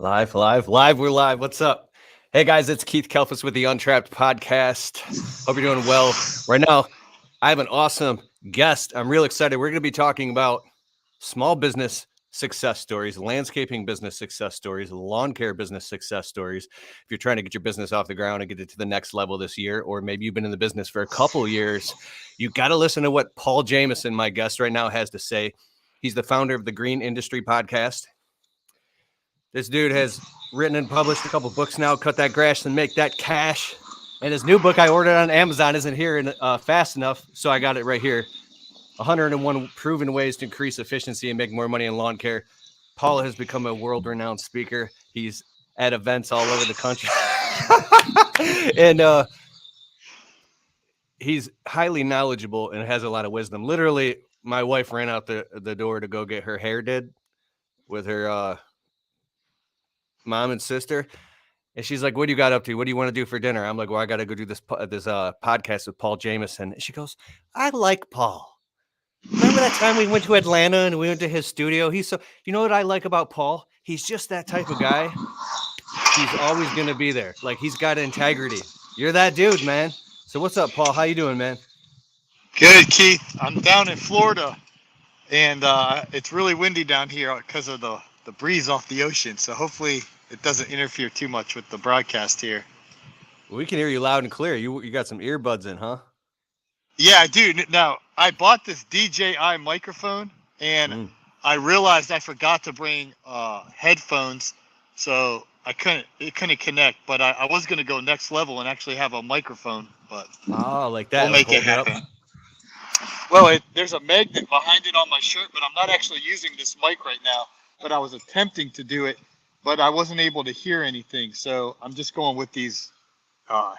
Live, live, live. We're live. What's up? Hey guys, it's Keith Kelfus with the Untrapped Podcast. Hope you're doing well. Right now, I have an awesome guest. I'm real excited. We're going to be talking about small business success stories, landscaping business success stories, lawn care business success stories. If you're trying to get your business off the ground and get it to the next level this year, or maybe you've been in the business for a couple years, you got to listen to what Paul Jamison, my guest right now, has to say. He's the founder of the Green Industry Podcast. This dude has written and published a couple books now, Cut That Grass and Make That Cash. And his new book I ordered on Amazon isn't here fast enough, so I got it right here. 101 Proven Ways to Increase Efficiency and Make More Money in Lawn Care. Paul has become a world-renowned speaker. He's at events all over the country. and he's highly knowledgeable and has a lot of wisdom. Literally, my wife ran out the door to go get her hair did with her mom and sister, and she's like, "What do you got up to? What do you want to do for dinner?" I'm like, "Well, I got to go do this podcast with Paul Jamison." And she goes, "I like Paul. Remember that time we went to Atlanta and we went to his studio? He's so, you know what I like about Paul? He's just that type of guy. He's always going to be there. Like, he's got integrity. You're that dude, man. So what's up, Paul? How you doing, man?" Good, Keith. I'm down in Florida, and it's really windy down here because of the breeze off the ocean. So hopefully it doesn't interfere too much with the broadcast here. We can hear you loud and clear. You got some earbuds in, huh? Yeah, I do. Now, I bought this DJI microphone, and I realized I forgot to bring headphones, so it couldn't connect. But I was going to go next level and actually have a microphone, but like that. we'll make it happen. Well, there's a magnet behind it on my shirt, but I'm not actually using this mic right now. But I was attempting to do it, but I wasn't able to hear anything. So I'm just going with these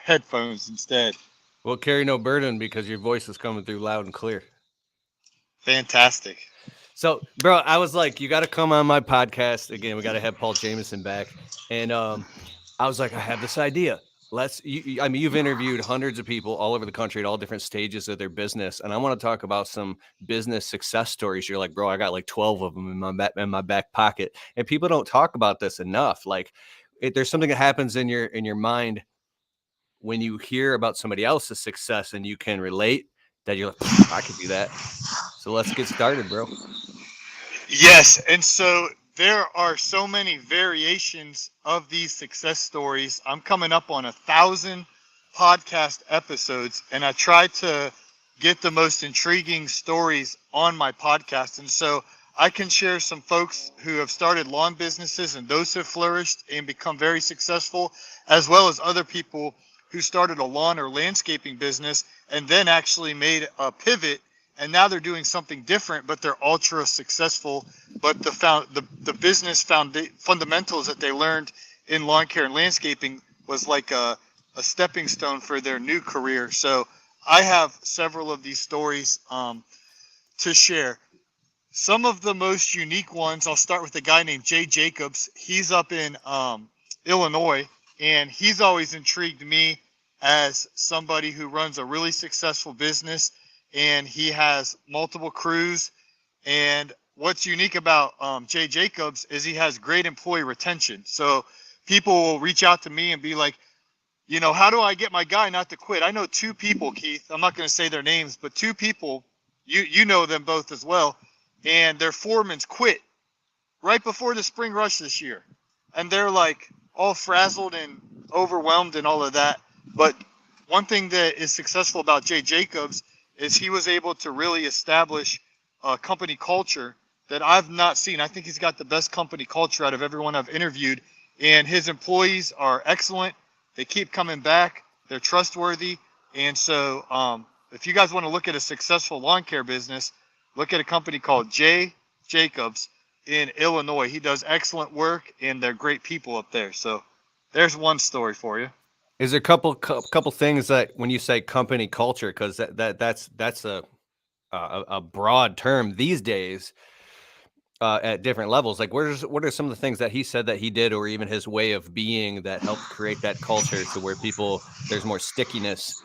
headphones instead. Well, carry no burden because your voice is coming through loud and clear. Fantastic. So, bro, I was like, you got to come on my podcast. Again, we got to have Paul Jamison back. And I was like, I have this idea. You've interviewed hundreds of people all over the country at all different stages of their business. And I want to talk about some business success stories. You're like, bro, I got like 12 of them in my back pocket. And people don't talk about this enough. Like, there's something that happens in your mind when you hear about somebody else's success and you can relate, that you're like, I could do that. So let's get started, bro. Yes. And so there are so many variations of these success stories. I'm coming up on 1,000 podcast episodes, and I try to get the most intriguing stories on my podcast. And so I can share some folks who have started lawn businesses and those have flourished and become very successful, as well as other people who started a lawn or landscaping business and then actually made a pivot, and now they're doing something different, but they're ultra successful. But the business fundamentals that they learned in lawn care and landscaping was like a stepping stone for their new career. So I have several of these stories to share. Some of the most unique ones, I'll start with a guy named Jay Jacobs. He's up in Illinois. And he's always intrigued me as somebody who runs a really successful business, and he has multiple crews. And what's unique about Jay Jacobs is he has great employee retention. So people will reach out to me and be like, how do I get my guy not to quit? I know two people, Keith. I'm not going to say their names, but two people, you know them both as well. And their foremans quit right before the spring rush this year. And they're like, all frazzled and overwhelmed and all of that. But one thing that is successful about Jay Jacobs is he was able to really establish a company culture that I've not seen. I think he's got the best company culture out of everyone I've interviewed. And his employees are excellent. They keep coming back. They're trustworthy. And so if you guys want to look at a successful lawn care business, look at a company called Jay Jacobs in Illinois. He does excellent work, and they're great people up there. So there's one story for you. Is there a couple things that when you say company culture, because that's a broad term these days at different levels. Like, what are some of the things that he said that he did, or even his way of being, that helped create that culture to where there's more stickiness?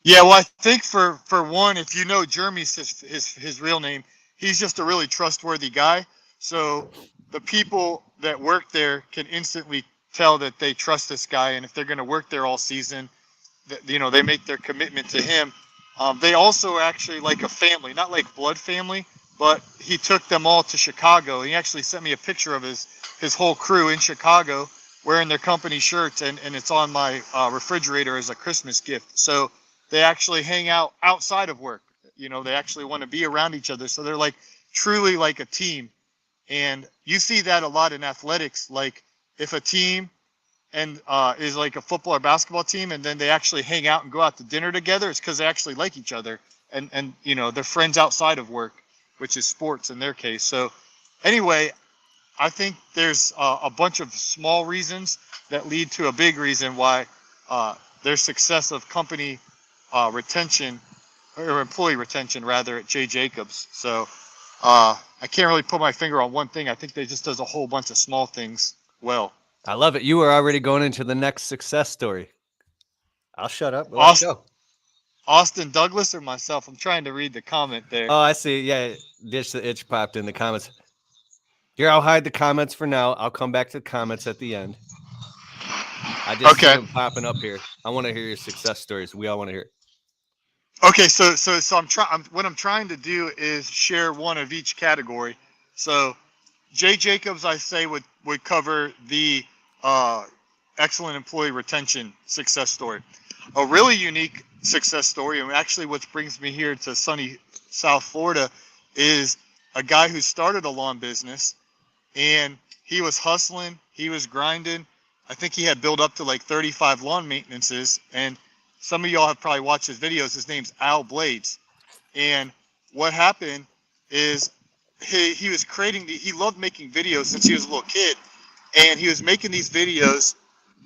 Yeah, well, I think for one, if you know Jeremy's his real name, he's just a really trustworthy guy. So the people that work there can instantly tell that they trust this guy, and if they're going to work there all season, they make their commitment to him. They also are actually like a family, not like blood family, but he took them all to Chicago. He actually sent me a picture of his whole crew in Chicago wearing their company shirts, and it's on my refrigerator as a Christmas gift. So they actually hang out outside of work. They actually want to be around each other. So they're like truly like a team. And you see that a lot in athletics. Like if a team and is like a football or basketball team, and then they actually hang out and go out to dinner together, it's because they actually like each other, and they're friends outside of work, which is sports in their case. So anyway, I think there's a bunch of small reasons that lead to a big reason why there's success of company retention, or employee retention rather, at J. Jacobs. So I can't really put my finger on one thing. I think they just does a whole bunch of small things well. I love it. You were already going into the next success story. I'll shut up. Let's go. Austin Douglas or myself? I'm trying to read the comment there. Oh, I see. Yeah, Ditch the Itch popped in the comments. Here, I'll hide the comments for now. I'll come back to the comments at the end. I just see them popping up here. I want to hear your success stories. We all want to hear it. Okay, so what I'm trying to do is share one of each category. So J. Jacobs, I say, would cover the excellent employee retention success story. A really unique success story, and actually what brings me here to sunny South Florida, is a guy who started a lawn business, and he was hustling, he was grinding. I think he had built up to like 35 lawn maintenances, and some of y'all have probably watched his videos. His name's Al Blades. And what happened is he was he loved making videos since he was a little kid, and he was making these videos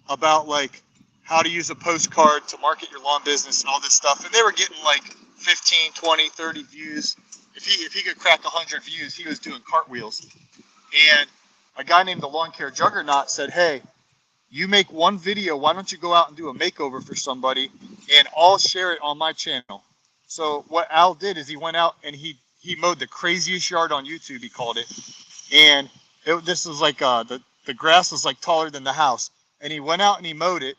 about like how to use a postcard to market your lawn business and all this stuff, and they were getting like 15, 20, 30 views. If he could crack 100 views, he was doing cartwheels. And a guy named the Lawn Care Juggernaut said, hey, you make one video, why don't you go out and do a makeover for somebody, and I'll share it on my channel. So what Al did is he went out and he mowed the craziest yard on YouTube, he called it. And this was like the grass was like taller than the house. And he went out and he mowed it,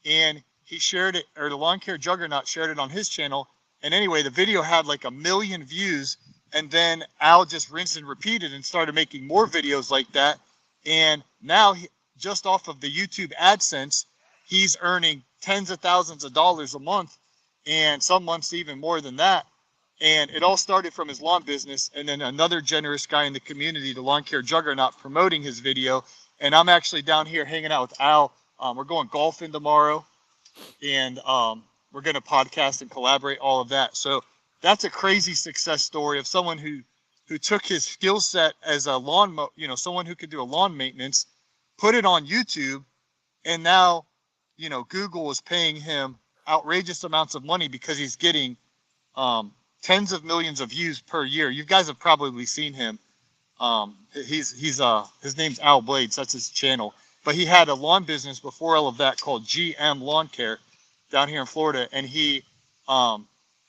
and he shared it, or the Lawn Care Juggernaut shared it on his channel. And anyway, the video had like 1 million views. And then Al just rinsed and repeated and started making more videos like that. And now, just off of the YouTube AdSense, he's earning tens of thousands of dollars a month, and some months even more than that. And it all started from his lawn business, and then another generous guy in the community, the Lawn Care Juggernaut, promoting his video. And I'm actually down here hanging out with Al. We're going golfing tomorrow, and we're going to podcast and collaborate, all of that. So that's a crazy success story of someone who took his skill set as a someone who could do a lawn maintenance, put it on YouTube, and now, Google is paying him outrageous amounts of money because he's getting tens of millions of views per year. You guys have probably seen him. His name's Al Blades. That's his channel. But he had a lawn business before all of that called GM Lawn Care down here in Florida, and he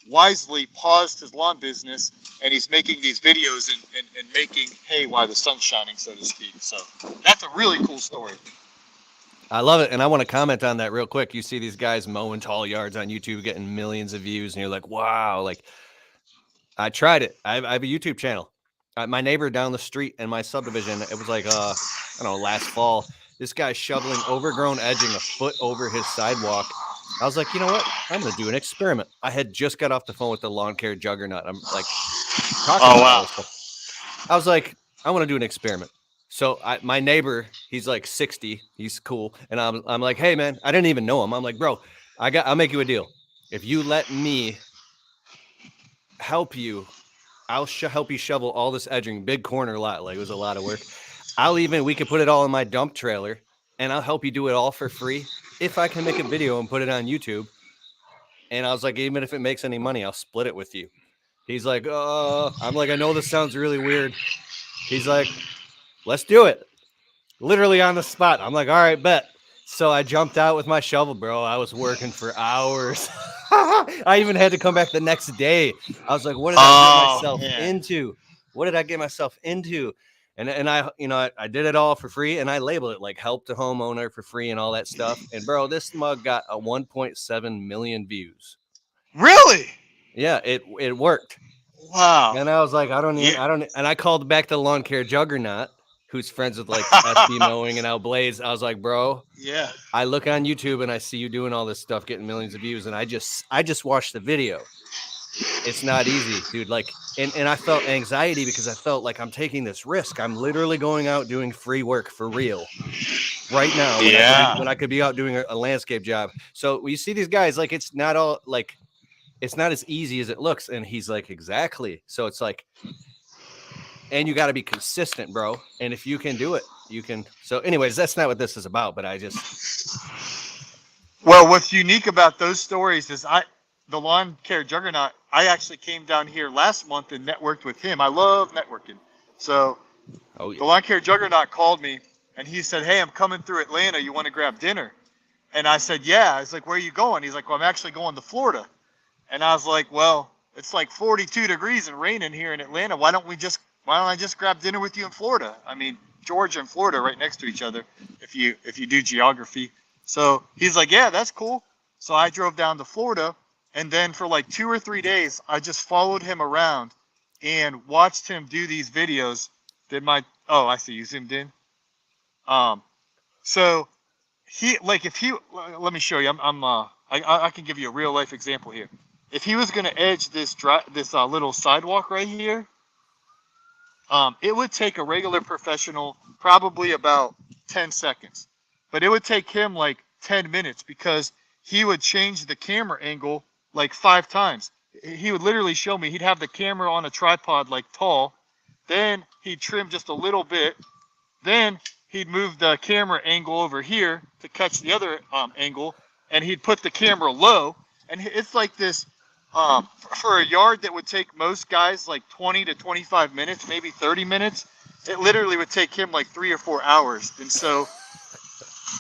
wisely paused his lawn business, and he's making these videos and making hay while the sun's shining, so to speak. So that's a really cool story. I love it. And I want to comment on that real quick. You see these guys mowing tall yards on YouTube getting millions of views, and you're like, wow. Like, I tried it. I have a YouTube channel. My neighbor down the street in my subdivision, it was like, I don't know, last fall, this guy's shoveling overgrown edging a foot over his sidewalk. I was like, you know what? I'm going to do an experiment. I had just got off the phone with the Lawn Care Juggernaut. I'm like, talking about this. I was like, I want to do an experiment. So my neighbor, he's like 60. He's cool. And I'm like, hey, man, I didn't even know him. I'm like, bro, I'll make you a deal. If you let me help you, I'll help you shovel all this edging, big corner lot. Like, it was a lot of work. We could put it all in my dump trailer, and I'll help you do it all for free if I can make a video and put it on YouTube. And I was like, even if it makes any money, I'll split it with you. He's like, I'm like, I know this sounds really weird. He's like, let's do it. Literally on the spot. I'm like, all right, bet. So I jumped out with my shovel, bro. I was working for hours. I even had to come back the next day. I was like, what did I get myself into? What did I get myself into? And I did it all for free, and I labeled it like help the homeowner for free and all that stuff. And bro, this mug got a 1.7 million views. Really? Yeah, it worked. Wow. And I was like, Yeah. and I called back the lawn care juggernaut, who's friends with like SB Mowing and Outblaze. I was like, bro, Yeah. I look on YouTube and I see you doing all this stuff, getting millions of views, and I just watched the video. It's not easy, dude. Like, and I felt anxiety because I felt like I'm taking this risk. I'm literally going out doing free work for real right now when Yeah. I could be out doing a landscape job. So you see these guys, like, it's not all like it's not as easy as it looks. And he's like, exactly. So it's like, and you got to be consistent, bro. And if you can do it, you can. So, anyways, that's not what this is about. But I just, Well, what's unique about those stories is the lawn care juggernaut, I actually came down here last month and networked with him. I love networking. So oh yeah, the lawn care juggernaut called me and he said, hey, I'm coming through Atlanta. You want to grab dinner? And I said, yeah. I was like, where are you going? He's like, well, I'm actually going to Florida. And I was like, well, it's like 42 degrees and raining here in Atlanta. Why don't I just grab dinner with you in Florida? I mean, Georgia and Florida right next to each other if you do geography. So he's like, yeah, that's cool. So I drove down to Florida, and then for like 2 or 3 days, I just followed him around and watched him do these videos. I see you zoomed in. So let me show you. I can give you a real life example here. If he was going to edge this little sidewalk right here, it would take a regular professional probably about 10 seconds. But it would take him like 10 minutes because he would change the camera angle like 5 times. He would literally show me, he'd have the camera on a tripod like tall. Then he'd trim just a little bit. Then he'd move the camera angle over here to catch the other angle. And he'd put the camera low. And it's like this. For a yard that would take most guys like 20 to 25 minutes, maybe 30 minutes, it literally would take him like 3 or 4 hours. And so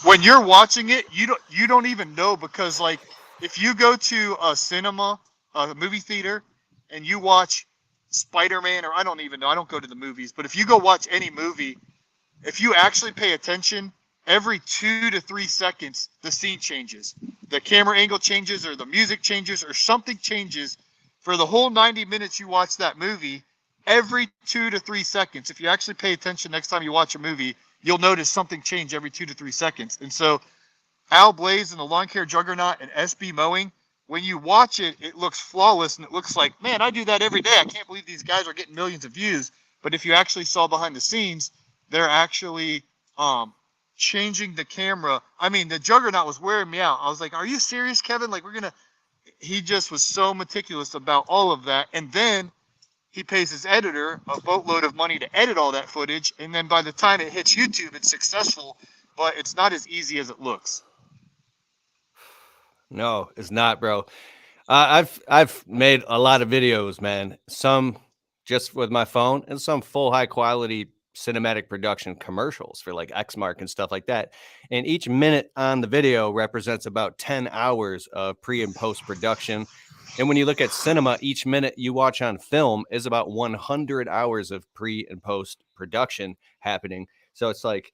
when you're watching it, you don't even know, because like if you go to a cinema, a movie theater, and you watch Spider-Man, or I don't even know, I don't go to the movies, but if you go watch any movie, if you actually pay attention, every 2 to 3 seconds, the scene changes. The camera angle changes, or the music changes, or something changes. For the whole 90 minutes you watch that movie, every 2 to 3 seconds, if you actually pay attention next time you watch a movie, you'll notice something change every 2 to 3 seconds. And so Al Blaze and the Lawn Care Juggernaut and SB Mowing, when you watch it, it looks flawless, and it looks like, man, I do that every day. I can't believe these guys are getting millions of views. But if you actually saw behind the scenes, they're actually changing the camera. I mean, the Juggernaut was wearing me out. I was like, are you serious, Kevin? Like, he just was so meticulous about all of that. And then he pays his editor a boatload of money to edit all that footage. And then by the time it hits YouTube, it's successful, but it's not as easy as it looks. no, it's not, bro. I've made a lot of videos, man. Some just with my phone, and some full high quality cinematic production commercials for like Xmark and stuff like that. And each minute on the video represents about 10 hours of pre and post production. And when you look at cinema, each minute you watch on film is about 100 hours of pre and post production happening. So it's like,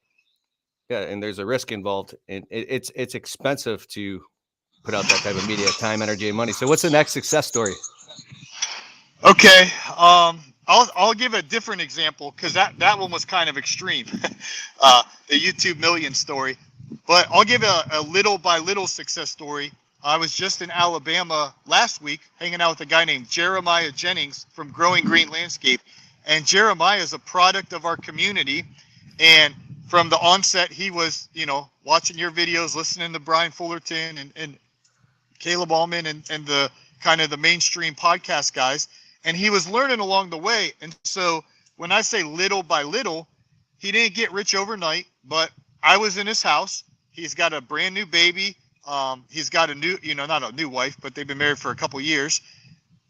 yeah, and there's a risk involved, and it's expensive to put out that type of media, time, energy, and money. So what's the next success story? Okay, I'll give a different example, because that one was kind of extreme, the YouTube million story. But I'll give a little by little success story. I was just in Alabama last week hanging out with a guy named Jeremiah Jennings from Growing Green Landscape. And Jeremiah is a product of our community. And from the onset, he was, watching your videos, listening to Brian Fullerton and Caleb Allman and the kind of the mainstream podcast guys. And he was learning along the way. And so when I say little by little, he didn't get rich overnight, but I was in his house. He's got a brand new baby. He's got a new, not a new wife, but they've been married for a couple years.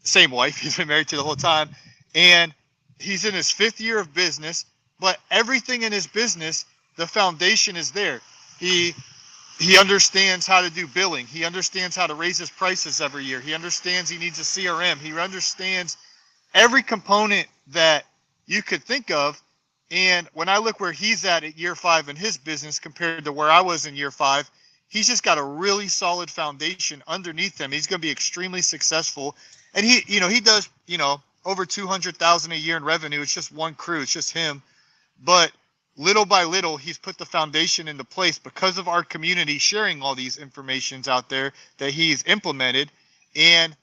Same wife. He's been married to the whole time. And he's in his 5th year of business, but everything in his business, the foundation is there. He understands how to do billing. He understands how to raise his prices every year. He understands he needs a CRM. He understands every component that you could think of. And when I look where he's at year 5 in his business compared to where I was in year 5, he's just got a really solid foundation underneath him. He's going to be extremely successful. And he does, over 200,000 a year in revenue. It's just one crew. It's just him. But little by little, he's put the foundation into place because of our community sharing all these informations out there that he's implemented. And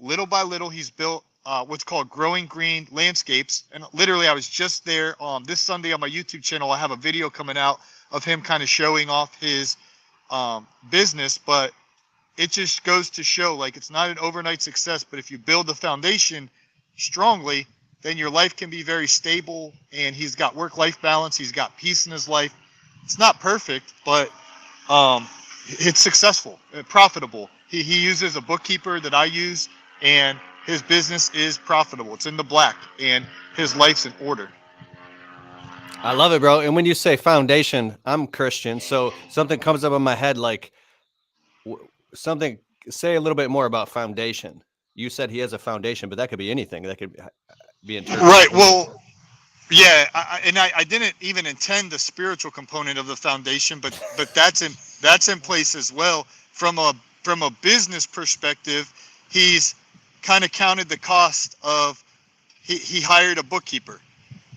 little by little, he's built what's called Growing Green Landscapes. And literally, I was just there this Sunday on my YouTube channel. I have a video coming out of him kind of showing off his business. But it just goes to show, like, it's not an overnight success. But if you build the foundation strongly, then your life can be very stable. And he's got work-life balance. He's got peace in his life. It's not perfect, but it's successful, profitable. He uses a bookkeeper that I use, and his business is profitable. It's in the black, and his life's in order. I love it, bro. And when you say foundation, I'm Christian, so something comes up in my head, like say a little bit more about foundation. You said he has a foundation, but that could be anything. That could be interpreted. Right. Well, yeah. I didn't even intend the spiritual component of the foundation, but that's in place as well. From a business perspective, he's kind of counted the cost of, he hired a bookkeeper.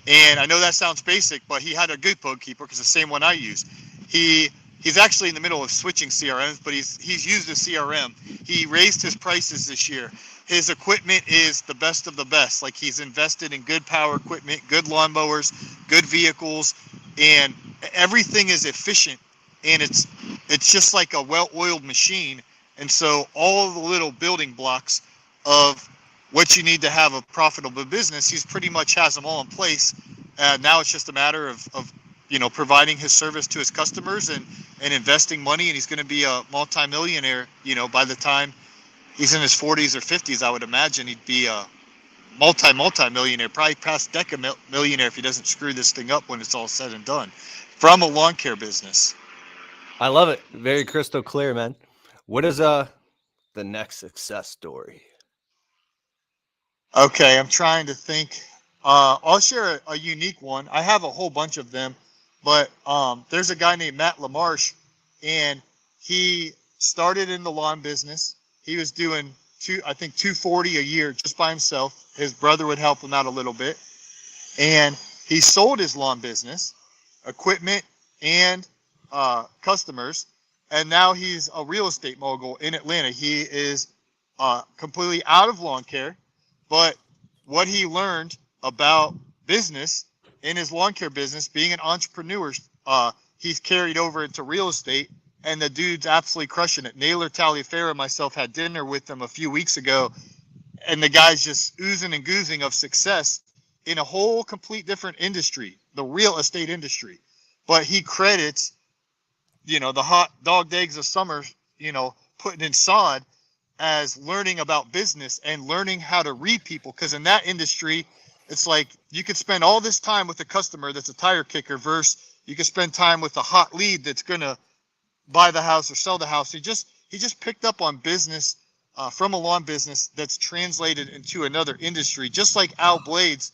And I know that sounds basic, but he had a good bookkeeper because the same one I use. He's actually in the middle of switching CRMs, but he's used a CRM. He raised his prices this year. His equipment is the best of the best. Like, he's invested in good power equipment, good lawnmowers, good vehicles, and everything is efficient. And it's just like a well-oiled machine. And so all the little building blocks of what you need to have a profitable business, he's pretty much has them all in place. Now it's just a matter of providing his service to his customers and investing money, and he's going to be a multimillionaire. By the time he's in his 40s or 50s, I would imagine he'd be a multi-millionaire, probably past millionaire if he doesn't screw this thing up when it's all said and done, from a lawn care business. I love it. Very crystal clear, man. What is the next success story? Okay, I'm trying to think. I'll share a unique one. I have a whole bunch of them, but there's a guy named Matt LaMarche, and he started in the lawn business. He was doing $240 a year just by himself. His brother would help him out a little bit, and he sold his lawn business, equipment, and customers, and now he's a real estate mogul in Atlanta. He is completely out of lawn care. But what he learned about business in his lawn care business, being an entrepreneur, he's carried over into real estate, and the dude's absolutely crushing it. Naylor Taliaferro and myself had dinner with him a few weeks ago, and the guy's just oozing and goozing of success in a whole complete different industry, the real estate industry. But he credits, the hot dog eggs of summer, putting in sod, as learning about business and learning how to read people. Because in that industry, it's like you could spend all this time with a customer that's a tire kicker versus you could spend time with a hot lead that's going to buy the house or sell the house. He just picked up on business from a lawn business that's translated into another industry. Just like Al Blades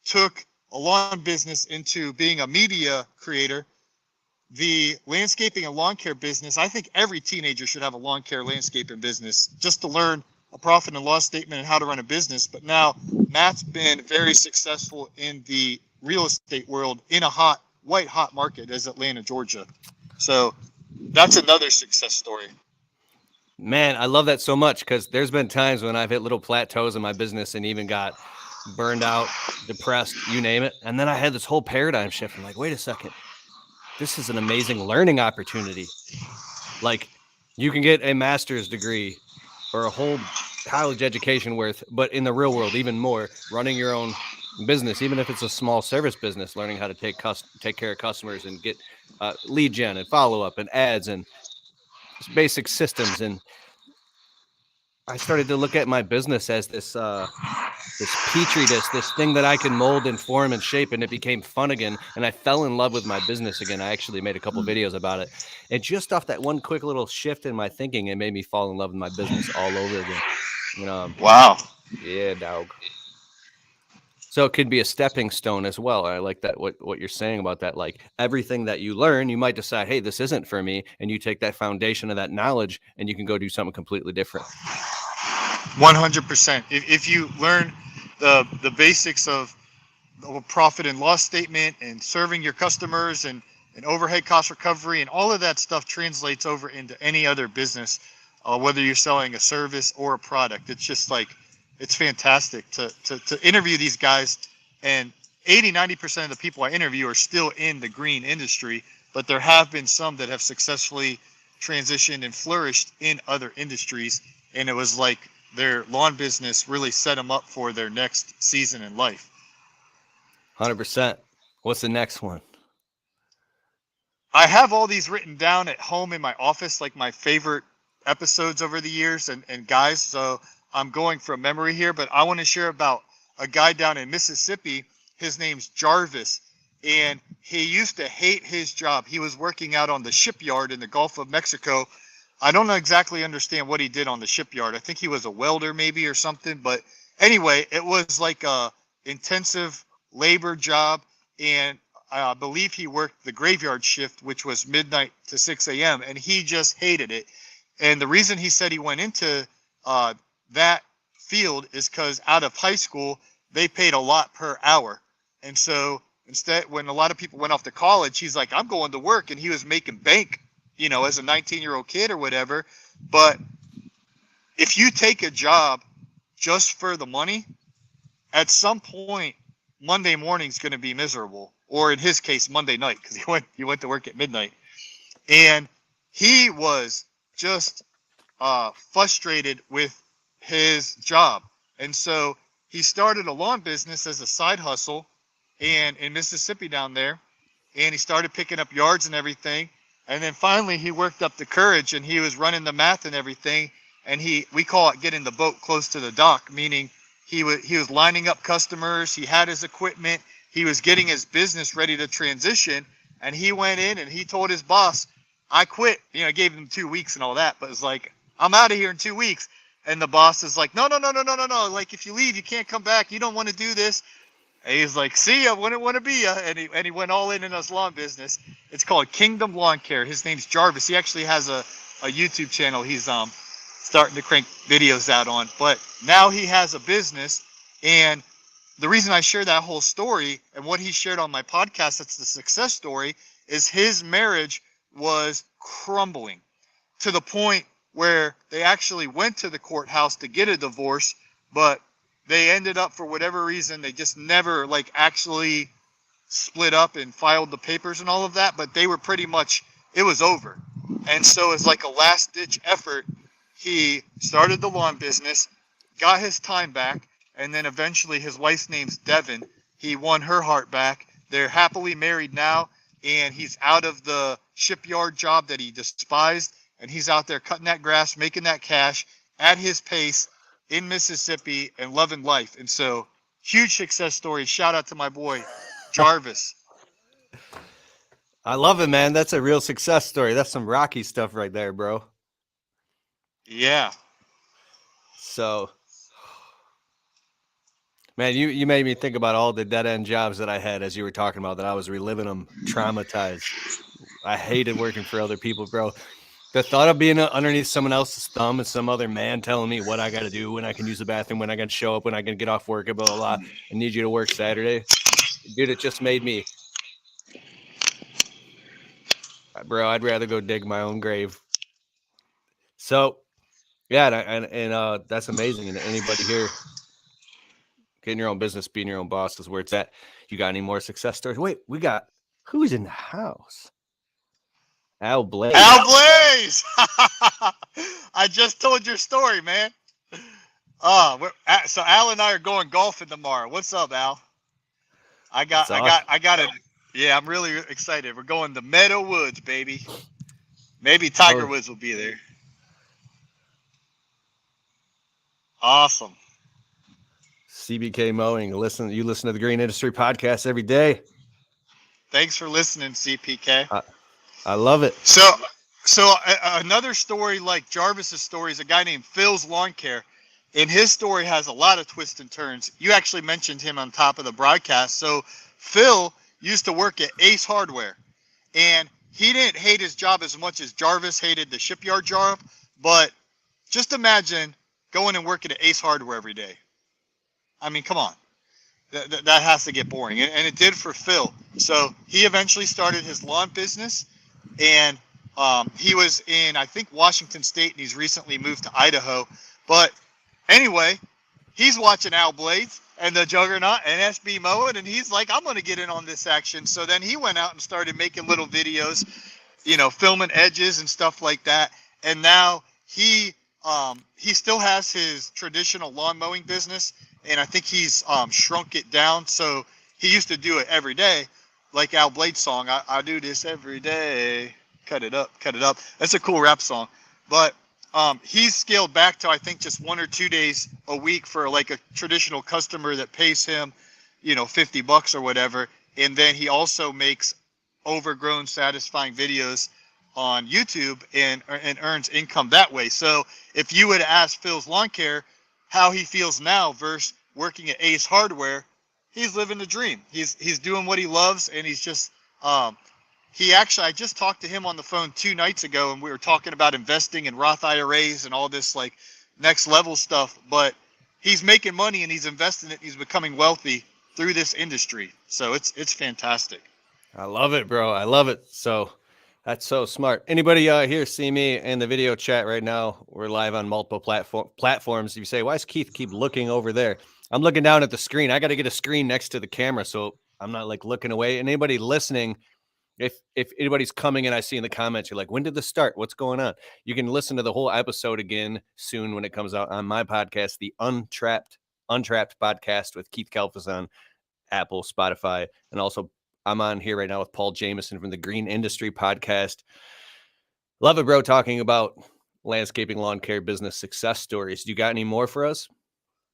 took a lawn business into being a media creator, the landscaping and lawn care business, I think every teenager should have a lawn care landscaping business just to learn a profit and loss statement and how to run a business. But now Matt's been very successful in the real estate world in a white hot market as Atlanta, Georgia. So that's another success story. Man, I love that so much, because there's been times when I've hit little plateaus in my business and even got burned out, depressed, you name it. And then I had this whole paradigm shift. I'm like, wait a second. This is an amazing learning opportunity. Like, you can get a master's degree or a whole college education worth, but in the real world, even more, running your own business, even if it's a small service business, learning how to take care of customers and get lead gen and follow up and ads and basic systems. And I started to look at my business as this petri dish, this thing that I can mold and form and shape, and it became fun again. And I fell in love with my business again. I actually made a couple videos about it. And just off that one quick little shift in my thinking, it made me fall in love with my business all over again. Wow. Yeah, dog. So it could be a stepping stone as well. I like that what you're saying about that. Like everything that you learn, you might decide, hey, this isn't for me, and you take that foundation of that knowledge, and you can go do something completely different. 100%. If you learn the basics of the profit and loss statement and serving your customers and overhead cost recovery and all of that stuff translates over into any other business, whether you're selling a service or a product. It's just like, it's fantastic to interview these guys. And 80-90% of the people I interview are still in the green industry, but there have been some that have successfully transitioned and flourished in other industries. And it was like their lawn business really set them up for their next season in life. 100%. What's the next one? I have all these written down at home in my office, like my favorite episodes over the years and guys. So I'm going from memory here, but I want to share about a guy down in Mississippi. His name's Jarvis, and he used to hate his job. He was working out on the shipyard in the Gulf of Mexico. I don't exactly understand what he did on the shipyard. I think he was a welder maybe or something. But anyway, it was like a intensive labor job, and I believe he worked the graveyard shift, which was midnight to 6 a.m., and he just hated it. And the reason he said he went into that field is because out of high school, they paid a lot per hour. And so instead, when a lot of people went off to college, he's like, I'm going to work. And he was making bank, you know, as a 19-year-old kid or whatever. But if you take a job just for the money, at some point, Monday morning's going to be miserable. Or in his case, Monday night, because he went to work at midnight. And he was just frustrated with his job. And so he started a lawn business as a side hustle and in Mississippi down there. And he started picking up yards and everything. And then finally he worked up the courage and he was running the math and everything. And we call it getting the boat close to the dock, meaning he was lining up customers. He had his equipment. He was getting his business ready to transition. And he went in and he told his boss, I quit. You know, I gave him 2 weeks and all that, but it's like, I'm out of here in 2 weeks. And the boss is like, no. Like, if you leave, you can't come back. You don't want to do this. And he's like, see, I wouldn't want to be ya. And he went all in his lawn business. It's called Kingdom Lawn Care. His name's Jarvis. He actually has a YouTube channel he's starting to crank videos out on. But now he has a business. And the reason I share that whole story and what he shared on my podcast, that's the success story, is his marriage was crumbling to the point where they actually went to the courthouse to get a divorce, but they ended up, for whatever reason, they just never like actually split up and filed the papers and all of that, but they were pretty much, it was over. And so it's like a last ditch effort. He started the lawn business, got his time back, and then eventually his wife's name's Devin. He won her heart back. They're happily married now, and he's out of the shipyard job that he despised, and he's out there cutting that grass, making that cash at his pace in Mississippi and loving life. And so, huge success story. Shout out to my boy, Jarvis. I love it, man. That's a real success story. That's some Rocky stuff right there, bro. Yeah. So, man, you made me think about all the dead-end jobs that I had as you were talking about that. I was reliving them, traumatized. I hated working for other people, bro. The thought of being underneath someone else's thumb and some other man telling me what I got to do, when I can use the bathroom, when I can show up, when I can get off work, blah, blah, blah. I need you to work Saturday. Dude, it just made me, bro, I'd rather go dig my own grave. So, yeah, and that's amazing. And anybody here, getting your own business, being your own boss is where it's at. You got any more success stories? Wait, we got, who's in the house? Al Blaze. Al Blaze! I just told your story, man. So Al and I are going golfing tomorrow. What's up, Al? I got it. Yeah, I'm really excited. We're going to Meadow Woods, baby. Maybe Tiger Woods will be there. Awesome. CBK Mowing. You listen to the Green Industry Podcast every day. Thanks for listening, CPK. I love it. So another story like Jarvis's story is a guy named Phil's Lawn Care. And his story has a lot of twists and turns. You actually mentioned him on top of the broadcast. So Phil used to work at Ace Hardware, and he didn't hate his job as much as Jarvis hated the shipyard job. But just imagine going and working at Ace Hardware every day. I mean, come on. That has to get boring. And it did for Phil. So he eventually started his lawn business, and he was in, I think, Washington State, and he's recently moved to Idaho. But anyway, he's watching Al Blades and the Juggernaut and SB Mowing, and he's like, I'm going to get in on this action. So then he went out and started making little videos, filming edges and stuff like that. And now he still has his traditional lawn mowing business, and I think he's shrunk it down. So he used to do it every day, like Al Blade's song, I do this every day. Cut it up, cut it up. That's a cool rap song. But he's scaled back to, I think, just 1 or 2 days a week for like a traditional customer that pays him, $50 or whatever. And then he also makes overgrown, satisfying videos on YouTube and earns income that way. So if you would ask Phil's Lawn Care how he feels now versus working at Ace Hardware, he's living the dream. He's doing what he loves, and he's just I just talked to him on the phone 2 nights ago, and we were talking about investing in Roth IRAs and all this like next level stuff. But he's making money and he's investing it. He's becoming wealthy through this industry. So it's fantastic. I love it, bro. I love it. So that's so smart. Anybody here see me in the video chat right now? We're live on multiple platforms. You say, why does Keith keep looking over there? I'm looking down at the screen. I got to get a screen next to the camera so I'm not like looking away. And anybody listening, if anybody's coming and I see in the comments, you're like, when did this start? What's going on? You can listen to the whole episode again soon when it comes out on my podcast, the Untrapped podcast with Keith Kalfas on Apple, Spotify, and also I'm on here right now with Paul Jamison from the Green Industry Podcast. Love it, bro, talking about landscaping, lawn care, business success stories. Do you got any more for us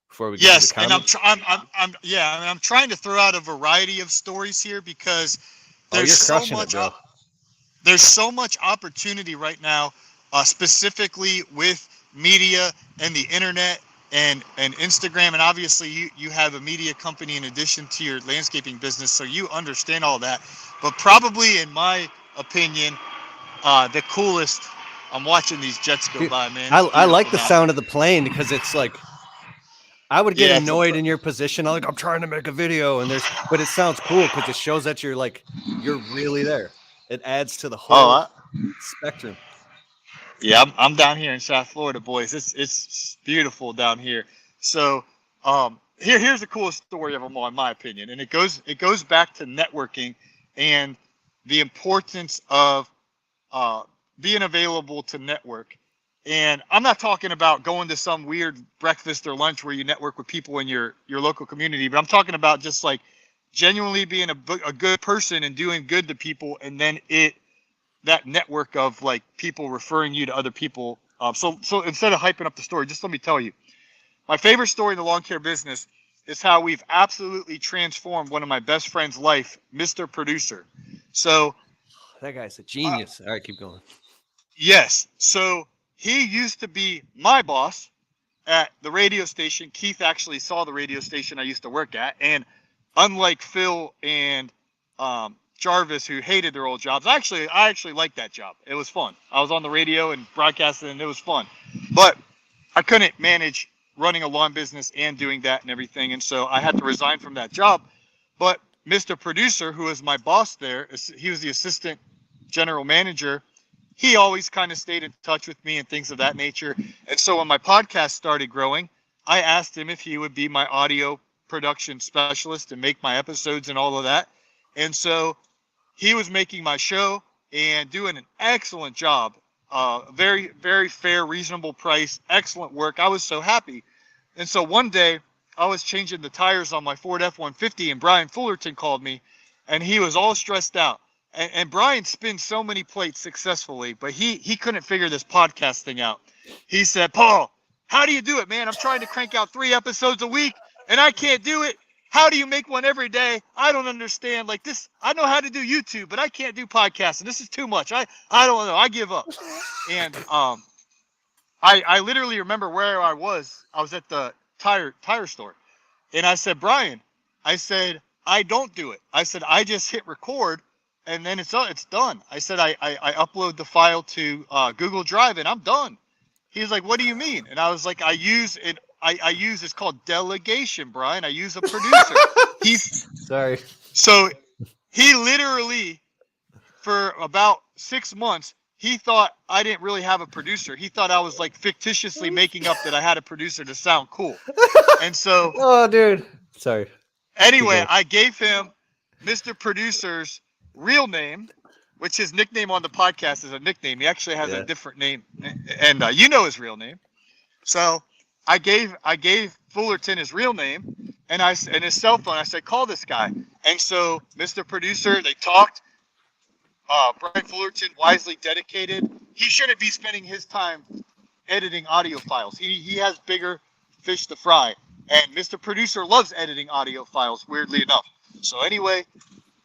before we get to the comments? And I'm trying to throw out a variety of stories here because there's there's so much opportunity right now, specifically with media and the internet and Instagram, and obviously you have a media company in addition to your landscaping business, so you understand all that. But probably, in my opinion, the coolest. I'm watching these jets go by, man. I like the sound of the plane because it's like I would get annoyed in your position. I'm like, I'm trying to make a video, but it sounds cool because it shows that you're really there. It adds to the whole spectrum. Yeah, I'm down here in South Florida, boys. It's beautiful down here. So here's the coolest story of them all, in my opinion, and it goes back to networking and the importance of being available to network. And I'm not talking about going to some weird breakfast or lunch where you network with people in your local community, but I'm talking about just like genuinely being a good person and doing good to people, and then that network of like people referring you to other people. So instead of hyping up the story, just let me tell you, my favorite story in the lawn care business is how we've absolutely transformed one of my best friend's life, Mr. Producer. So that guy's a genius. All right, keep going. Yes. So he used to be my boss at the radio station. Keith actually saw the radio station I used to work at. And unlike Phil and Jarvis, who hated their old jobs, I actually liked that job. It was fun. I was on the radio and broadcasting, and it was fun. But I couldn't manage running a lawn business and doing that and everything. And so I had to resign from that job. But Mr. Producer, who was my boss there, he was the assistant general manager. He always kind of stayed in touch with me and things of that nature. And so when my podcast started growing, I asked him if he would be my audio production specialist and make my episodes and all of that. And so he was making my show and doing an excellent job. Very, very fair, reasonable price, excellent work. I was so happy. And so one day I was changing the tires on my Ford F-150, and Brian Fullerton called me, and he was all stressed out. And Brian spins so many plates successfully, but he couldn't figure this podcast thing out. He said, Paul, how do you do it, man? I'm trying to crank out 3 episodes a week, and I can't do it. How do you make one every day? I don't understand. Like this, I know how to do YouTube, but I can't do podcasting. This is too much. I don't know. I give up. And I I literally remember where I was. I was at the tire store, and I said, Brian, I said, I don't do it. I said, I just hit record, and then it's done. I said, I upload the file to Google Drive, and I'm done. He's like, what do you mean? And I was like, I use it. I use, it's called delegation, Brian. I use a producer. Sorry. So he literally, for about 6 months, he thought I didn't really have a producer. He thought I was like fictitiously making up that I had a producer to sound cool. And so, Oh, dude. Sorry. anyway, I gave him Mr. Producer's real name, which his nickname on the podcast is a nickname. He actually has a different name, and you know his real name. So I gave Fullerton his real name, and his cell phone. I said, call this guy. And so Mr. Producer, they talked. Brian Fullerton, wisely dedicated. He shouldn't be spending his time editing audio files. He has bigger fish to fry. And Mr. Producer loves editing audio files, weirdly enough. So anyway,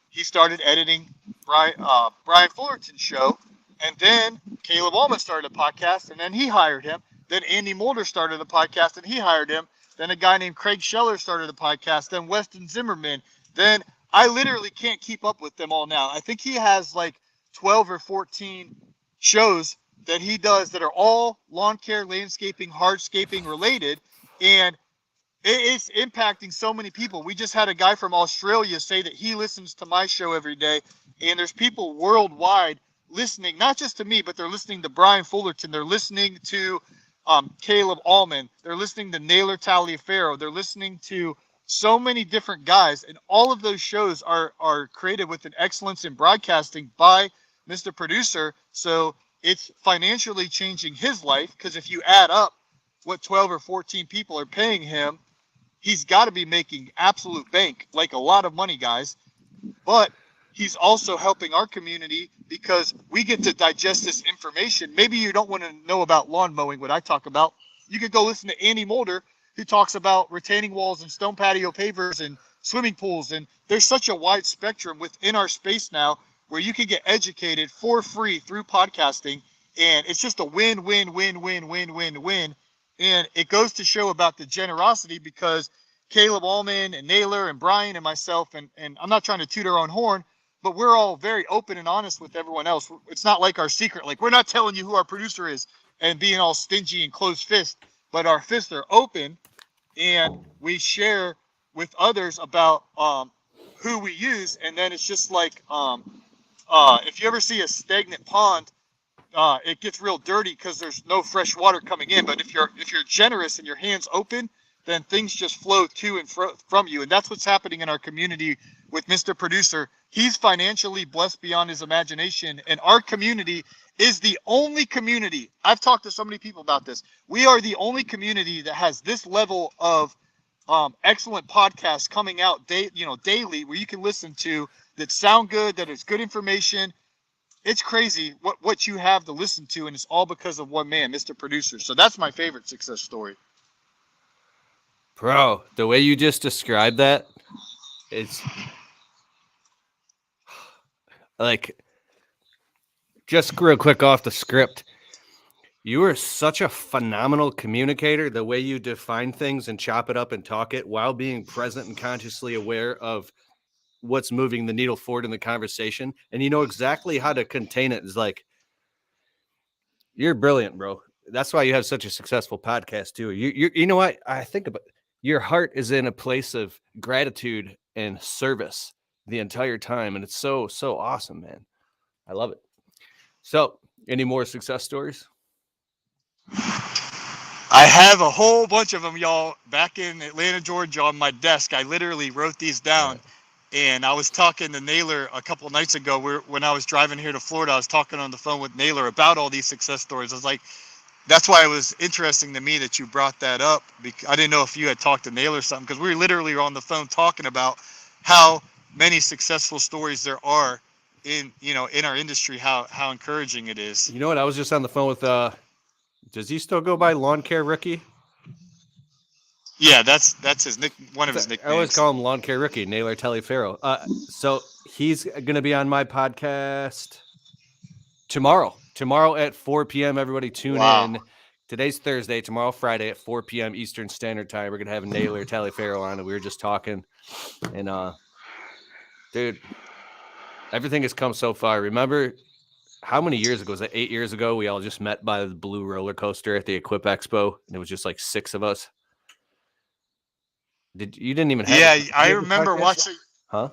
he started editing Brian Fullerton's show. And then Caleb Allman started a podcast, and then he hired him. Then Andy Mulder started a podcast, and he hired him. Then a guy named Craig Scheller started a podcast. Then Weston Zimmerman. Then I literally can't keep up with them all now. I think he has like 12 or 14 shows that he does that are all lawn care, landscaping, hardscaping related. And it's impacting so many people. We just had a guy from Australia say that he listens to my show every day. And there's people worldwide listening, not just to me, but they're listening to Brian Fullerton. They're listening to Caleb Allman. They're listening to Naylor Taliaferro. They're listening to so many different guys, and all of those shows are created with an excellence in broadcasting by Mr. Producer. So it's financially changing his life, because if you add up what 12 or 14 people are paying him, he's got to be making absolute bank, like a lot of money, guys. But he's also helping our community because we get to digest this information. Maybe you don't want to know about lawn mowing, what I talk about. You could go listen to Andy Mulder, who talks about retaining walls and stone patio pavers and swimming pools. And there's such a wide spectrum within our space now where you can get educated for free through podcasting. And it's just a win, win, win, win, win, win, win. And it goes to show about the generosity, because Caleb Allman and Naylor and Brian and myself, and I'm not trying to toot our own horn, but we're all very open and honest with everyone else. It's not like our secret. Like, we're not telling you who our producer is and being all stingy and closed fist, but our fists are open. And we share with others about who we use, and then it's just like if you ever see a stagnant pond, it gets real dirty because there's no fresh water coming in. But if you're generous and your hands open, then things just flow to and from you, and that's what's happening in our community with Mr. Producer. He's financially blessed beyond his imagination, and our community is the only community. I've talked to so many people about this. We are the only community that has this level of excellent podcasts coming out daily, where you can listen to, that sound good, that is good information. It's crazy what you have to listen to, and it's all because of one man, Mr. Producer. So that's my favorite success story. Bro, the way you just described that, it's like, just real quick off the script, you are such a phenomenal communicator, the way you define things and chop it up and talk it while being present and consciously aware of what's moving the needle forward in the conversation. And you know exactly how to contain it. It's like, you're brilliant, bro. That's why you have such a successful podcast too. You know what? I think about, your heart is in a place of gratitude and service the entire time. And it's so awesome, man. I love it. So, any more success stories? I have a whole bunch of them, y'all, back in Atlanta, Georgia, on my desk. I literally wrote these down. And I was talking to Naylor a couple of nights ago when I was driving here to Florida. I was talking on the phone with Naylor about all these success stories. I was like, that's why it was interesting to me that you brought that up. I didn't know if you had talked to Naylor or something, because we were literally on the phone talking about how many successful stories there are in our industry, how encouraging it is. You know what? I was just on the phone with does he still go by Lawn Care Rookie? Yeah, that's his one of his nicknames. I always call him Lawn Care Rookie, Naylor Taliaferro. So he's going to be on my podcast tomorrow at 4 p.m. Everybody tune in today's Thursday, tomorrow Friday at 4 p.m. Eastern Standard Time. We're gonna have Naylor Taliaferro on, and we were just talking, and dude, everything has come so far. Remember how many years ago? Was it 8 years ago? We all just met by the blue roller coaster at the Equip Expo, and it was just like 6 of us. You didn't even have Yeah, it? I remember watching. Huh?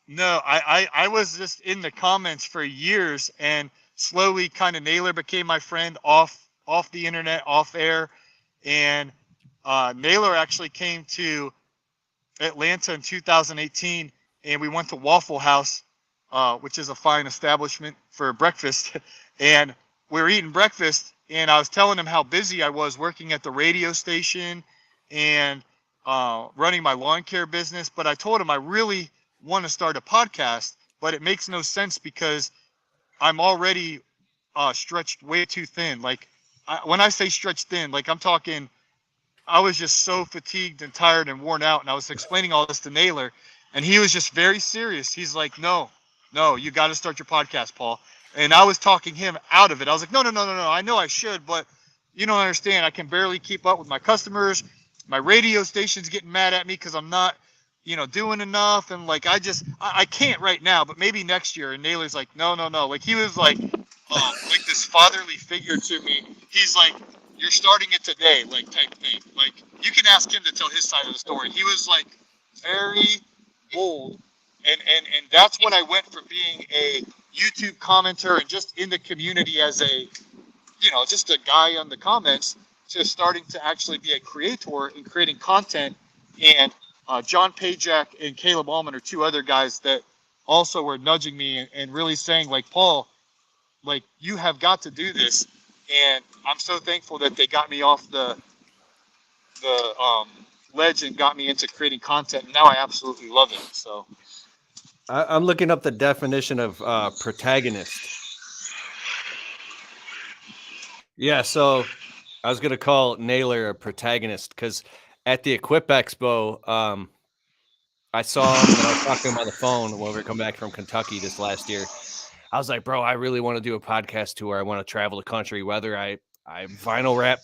No, I was just in the comments for years, and slowly, kind of Naylor became my friend off the internet, off air, and Naylor actually came to Atlanta in 2018, and we went to Waffle House, which is a fine establishment, for breakfast. And we were eating breakfast, and I was telling him how busy I was working at the radio station and running my lawn care business. But I told him I really want to start a podcast, but it makes no sense because I'm already stretched way too thin. Like, when I say stretched thin, like, I'm talking, I was just so fatigued and tired and worn out. And I was explaining all this to Naylor, and he was just very serious. He's like, no, you got to start your podcast, Paul. And I was talking him out of it. I was like, no. I know I should, but you don't understand. I can barely keep up with my customers. My radio station's getting mad at me because I'm not, doing enough. And like, I can't right now, but maybe next year. And Naylor's like, no. Like, he was like this fatherly figure to me. He's like, you're starting it today, like, type thing. Like, you can ask him to tell his side of the story. He was like very bold, and that's when I went from being a YouTube commenter and just in the community as a, just a guy on the comments, to starting to actually be a creator and creating content. And John Pajak and Caleb Allman are 2 other guys that also were nudging me and really saying, like, Paul, like, you have got to do this. And I'm so thankful that they got me off the ledge and got me into creating content. And now I absolutely love it. So I'm looking up the definition of protagonist. Yeah, so I was gonna call Naylor a protagonist because at the Equip Expo, I saw him and I was talking to him on the phone when we were coming back from Kentucky this last year. I was like, bro, I really want to do a podcast tour. I want to travel the country, whether I vinyl wrap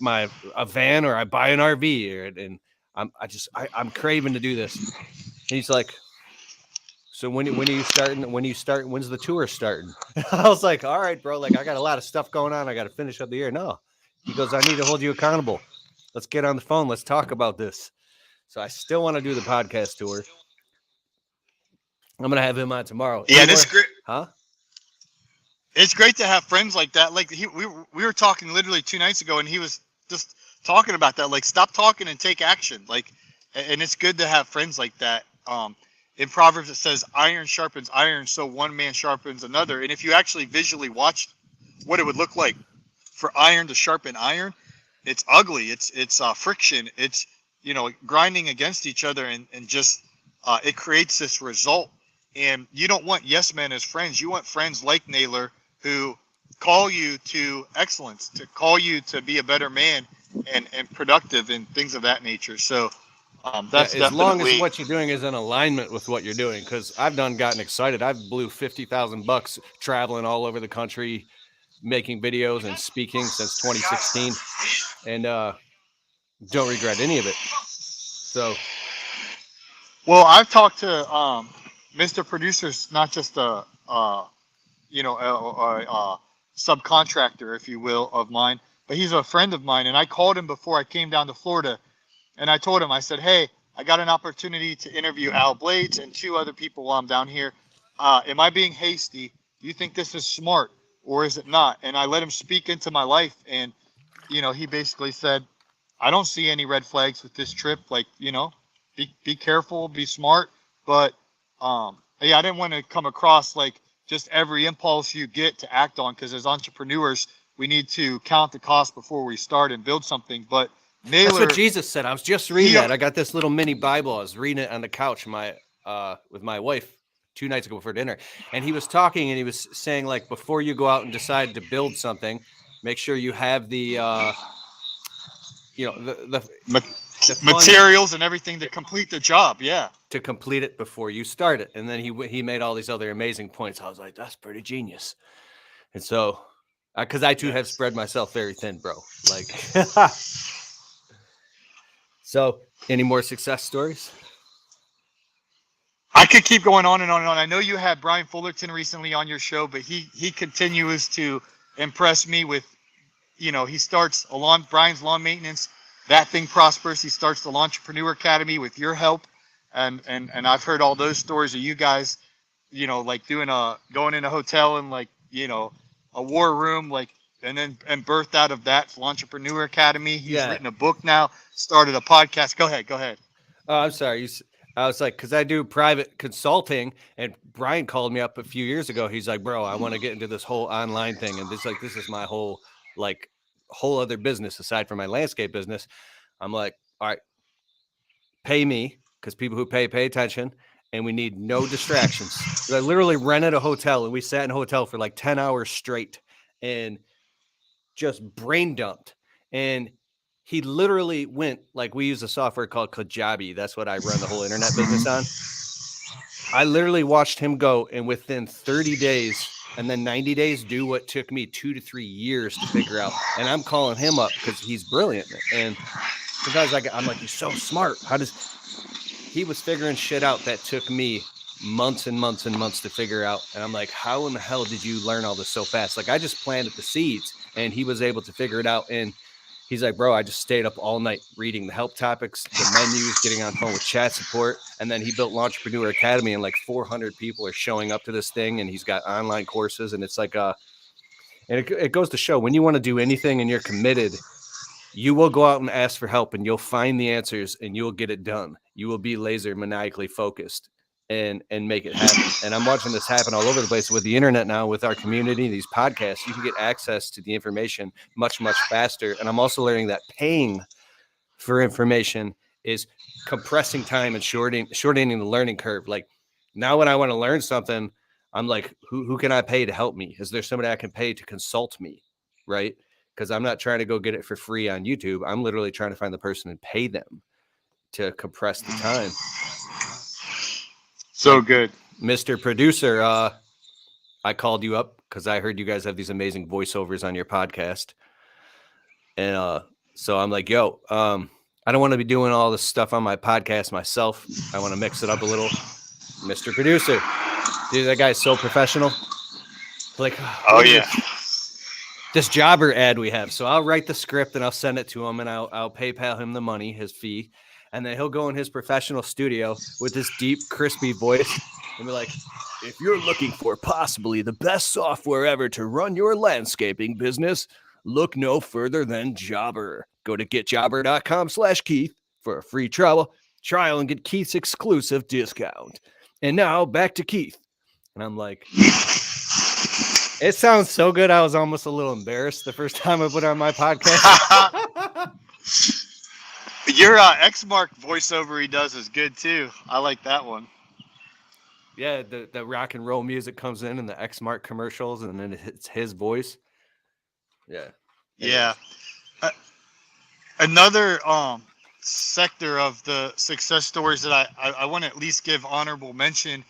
a van or I buy an RV, and I'm craving to do this. And he's like, so when are you starting? When's the tour starting? I was like, all right, bro. Like, I got a lot of stuff going on. I got to finish up the year. No, he goes, I need to hold you accountable. Let's get on the phone. Let's talk about this. So I still want to do the podcast tour. I'm gonna have him on tomorrow. Yeah, and it's great. Huh? It's great to have friends like that. Like, we were talking literally 2 nights ago, and he was just talking about that. Like, stop talking and take action. Like, and it's good to have friends like that. In Proverbs, it says, iron sharpens iron, so one man sharpens another. And if you actually visually watch what it would look like for iron to sharpen iron, it's ugly. It's friction. It's, grinding against each other, and just it creates this result. And you don't want yes men as friends. You want friends like Naylor who call you to excellence, to call you to be a better man and productive and things of that nature. So that's as long as what you're doing is in alignment with what you're doing. Because I've gotten excited. I've blew $50,000 traveling all over the country, making videos and speaking since 2016, and don't regret any of it. So, well, I've talked to Mr. Producer's not just a subcontractor, if you will, of mine, but he's a friend of mine. And I called him before I came down to Florida, and I told him, I said, hey, I got an opportunity to interview Al Blades and 2 other people while I'm down here. Am I being hasty? Do you think this is smart, or is it not? And I let him speak into my life, and he basically said, I don't see any red flags with this trip. Like, be careful, be smart. But yeah, I didn't want to come across like just every impulse you get to act on, because as entrepreneurs, we need to count the cost before we start and build something. But Naylor, that's what Jesus said. I was just reading that. I got this little mini Bible. I was reading it on the couch with my wife 2 nights ago before dinner. And he was talking, and he was saying, like, before you go out and decide to build something, make sure you have the materials and everything to complete the job. Yeah. To complete it before you start it. And then he made all these other amazing points. I was like, that's pretty genius. And so because I too have Yes. spread myself very thin, bro. Like, so any more success stories? I could keep going on and on and on. I know you had Brian Fullerton recently on your show, but he continues to impress me with, he starts Brian's lawn maintenance. That thing prospers. He starts the Entrepreneur Academy with your help, and I've heard all those stories of you guys, like going in a hotel and like a war room, like, and birthed out of that Entrepreneur Academy. He's Yeah. written a book now, started a podcast. Go ahead. Oh, I'm sorry. I was like, because I do private consulting, and Brian called me up a few years ago. He's like, bro, I want to get into this whole online thing, and this is my whole other business aside from my landscape business. I'm like, all right, pay me, because people who pay attention, and we need no distractions. So I literally rented a hotel, and we sat in a hotel for like 10 hours straight and just brain dumped. And he literally went, like, we use a software called Kajabi. That's what I run the whole internet business on. I literally watched him go, and within 30 days and then 90 days, do what took me 2 to 3 years to figure out. And I'm calling him up because he's brilliant. And sometimes I'm like, he's so smart. He was figuring shit out that took me months and months and months to figure out. And I'm like, how in the hell did you learn all this so fast? Like, I just planted the seeds, and he was able to figure it out. And he's like, bro, I just stayed up all night reading the help topics, the menus, getting on phone with chat support. And then he built Entrepreneur Academy, and like 400 people are showing up to this thing, and he's got online courses. And it's like, and it goes to show, when you want to do anything and you're committed, you will go out and ask for help, and you'll find the answers, and you'll get it done. You will be laser maniacally focused and make it happen. And I'm watching this happen all over the place with the internet now, with our community, these podcasts. You can get access to the information much, much faster. And I'm also learning that paying for information is compressing time and shortening the learning curve. Like, now when I want to learn something, I'm like, who can I pay to help me? Is there somebody I can pay to consult me? Right? Because I'm not trying to go get it for free on YouTube. I'm literally trying to find the person and pay them to compress the time. So like, good. Mr. Producer, I called you up because I heard you guys have these amazing voiceovers on your podcast. And so I'm like, yo, I don't want to be doing all this stuff on my podcast myself. I want to mix it up a little. Mr. Producer, dude, that guy's so professional. Like, oh yeah. This jobber ad we have. So I'll write the script and I'll send it to him, and I'll PayPal him the money, his fee. And then he'll go in his professional studio with this deep, crispy voice and be like, if you're looking for possibly the best software ever to run your landscaping business, look no further than Jobber. Go to getjobber.com/Keith for a free trial and get Keith's exclusive discount. And now back to Keith. And I'm like, it sounds so good. I was almost a little embarrassed the first time I put it on my podcast. Your X-Mark voiceover he does is good too. I like that one. Yeah, the rock and roll music comes in and the X-Mark commercials, and then it's his voice. Yeah. Yeah. Another sector of the success stories that I want to at least give honorable mention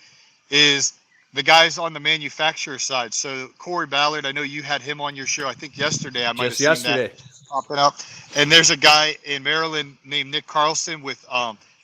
is the guys on the manufacturer side. So Corey Ballard, I know you had him on your show, I think yesterday. I might have seen that popping up. And there's a guy in Maryland named Nick Carlson with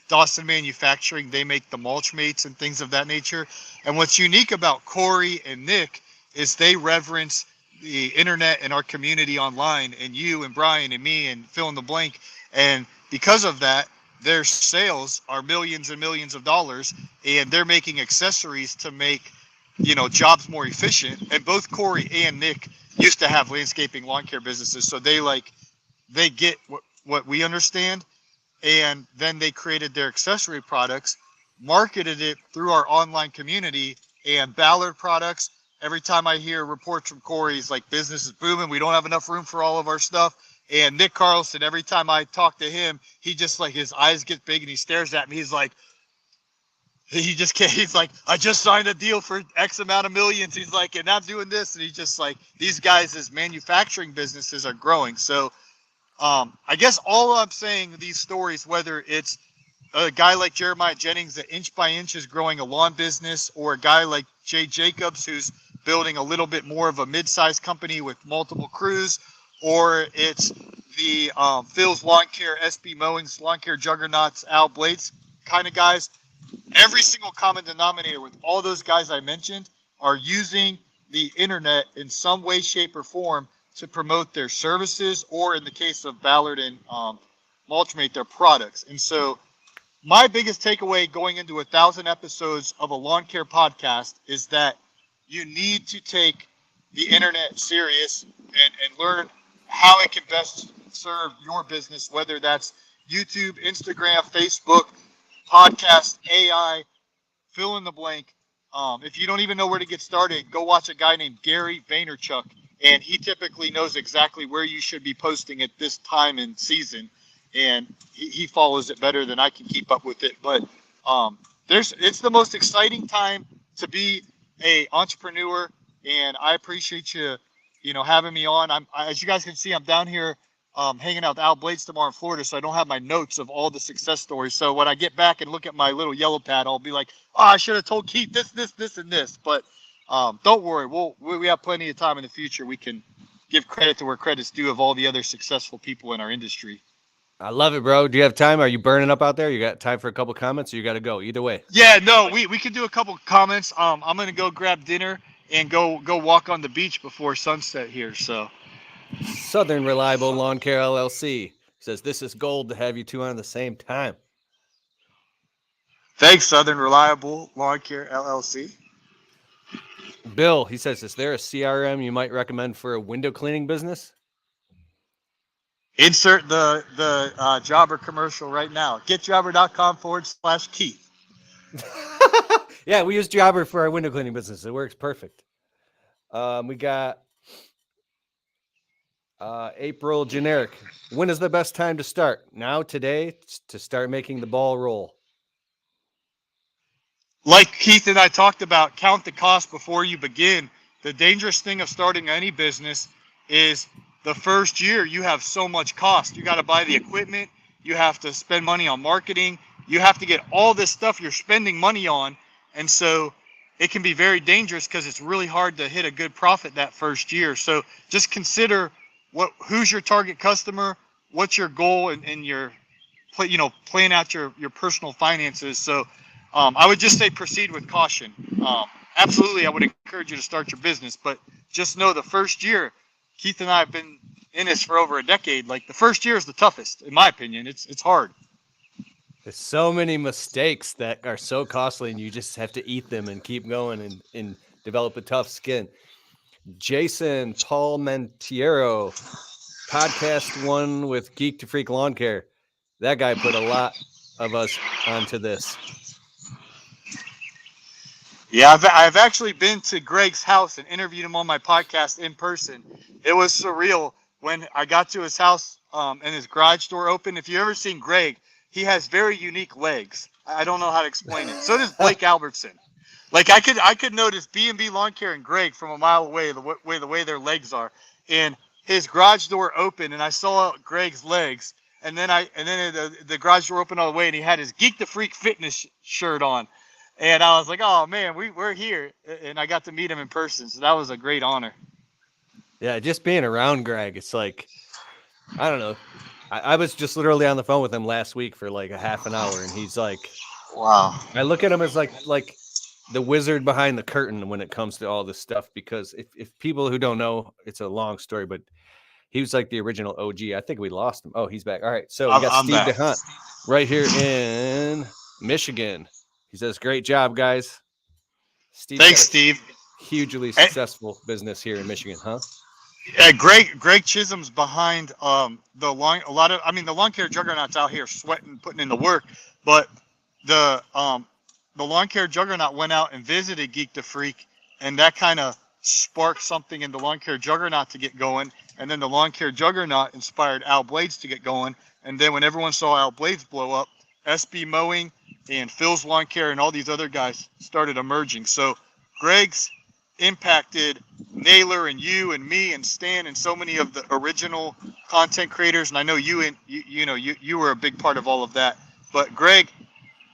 Dawson Manufacturing. They make the mulch mates and things of that nature. And what's unique about Corey and Nick is they reverence the internet and our community online, and you and Brian and me and fill in the blank. And because of that, their sales are millions and millions of dollars, and they're making accessories to make, jobs more efficient. And both Corey and Nick used to have landscaping lawn care businesses. So they get what we understand. And then they created their accessory products, marketed it through our online community, and Ballard products. Every time I hear reports from Corey, he's like, business is booming. We don't have enough room for all of our stuff. And Nick Carlson, every time I talk to him, he just like, his eyes get big and he stares at me. He's like, he just can't, he's like, I just signed a deal for X amount of millions. He's like, and I'm doing this. And he's just like, these guys' manufacturing businesses are growing. So I guess all I'm saying, these stories, whether it's a guy like Jeremiah Jennings that inch by inch is growing a lawn business, or a guy like Jay Jacobs who's building a little bit more of a mid-sized company with multiple crews, or it's the Phil's Lawn Care, SB Mowing's Lawn Care Juggernauts, Al Blades kind of guys. Every single common denominator with all those guys I mentioned are using the internet in some way, shape, or form to promote their services, or in the case of Ballard and Mulchmate, their products. And so my biggest takeaway going into 1,000 episodes of a lawn care podcast is that you need to take the internet serious and learn how it can best serve your business, whether that's YouTube, Instagram, Facebook, podcast, AI, fill in the blank. If you don't even know where to get started, go watch a guy named Gary Vaynerchuk, and he typically knows exactly where you should be posting at this time and season, and he follows it better than I can keep up with it. But it's the most exciting time to be a entrepreneur, and I appreciate you having me on. As you guys can see, I'm down here hanging out with Al Blades tomorrow in Florida, so I don't have my notes of all the success stories. So when I get back and look at my little yellow pad, I'll be like, oh, I should have told Keith this, and this. But don't worry, we have plenty of time in the future. We can give credit to where credit's due of all the other successful people in our industry. I love it, bro. Do you have time? Are you burning up out there? You got time for a couple comments, or you got to go? Either way. Yeah, no, we can do a couple comments. I'm gonna go grab dinner and go walk on the beach before sunset here. So. Southern Reliable Lawn Care LLC says this is gold to have you two on at the same time. Thanks, Southern Reliable Lawn Care LLC. Bill, he says, is there a CRM you might recommend for a window cleaning business? Insert the Jobber commercial right now. Getjobber.com/Keith. Yeah, we use Jobber for our window cleaning business. It works perfect. We got April generic. When is the best time to start? Now, today, to start making the ball roll. Like Keith and I talked about, count the cost before you begin. The dangerous thing of starting any business is the first year you have so much cost. You got to buy the equipment. You have to spend money on marketing. You have to get all this stuff you're spending money on. And so it can be very dangerous because it's really hard to hit a good profit that first year. So just consider who's your target customer, what's your goal, and your plan out your personal finances. So I would just say proceed with caution. Absolutely, I would encourage you to start your business, but just know the first year, Keith and I have been in this for over a decade. Like the first year is the toughest, in my opinion. It's hard. There's so many mistakes that are so costly, and you just have to eat them and keep going and develop a tough skin. Jason Palmentiero, podcast one with Geek to Freak Lawn Care. That guy put a lot of us onto this. Yeah, I've actually been to Greg's house and interviewed him on my podcast in person. It was surreal when I got to his house and his garage door opened. If you've ever seen Greg, he has very unique legs. I don't know how to explain it. So does Blake Albertson. Like I could notice B&B Lawn Care and Greg from a mile away, the way their legs are. And his garage door opened, and I saw Greg's legs. And then the garage door opened all the way, and he had his Geek the Freak Fitness shirt on. And I was like, oh, man, we're here. And I got to meet him in person. So that was a great honor. Yeah, just being around Greg, it's like, I don't know. I was just literally on the phone with him last week for like a half an hour. And he's like, wow. I look at him as like the wizard behind the curtain when it comes to all this stuff. Because if people who don't know, it's a long story, but he was like the original OG. I think we lost him. Oh, he's back. All right. So we got Steve DeHunt right here in Michigan. He says, great job, guys. Thanks, Steve. Hugely successful business here in Michigan, huh? Yeah, Greg Chisholm's behind the lawn care juggernauts out here sweating, putting in the work. But the lawn care juggernaut went out and visited Geek the Freak, and that kind of sparked something in the lawn care juggernaut to get going. And then the lawn care juggernaut inspired Al Blades to get going. And then when everyone saw Al Blades blow up, SB Mowing and Phil's Lawn Care and all these other guys started emerging. So Greg's impacted Naylor and you and me and Stan and so many of the original content creators. And I know you were a big part of all of that. But Greg,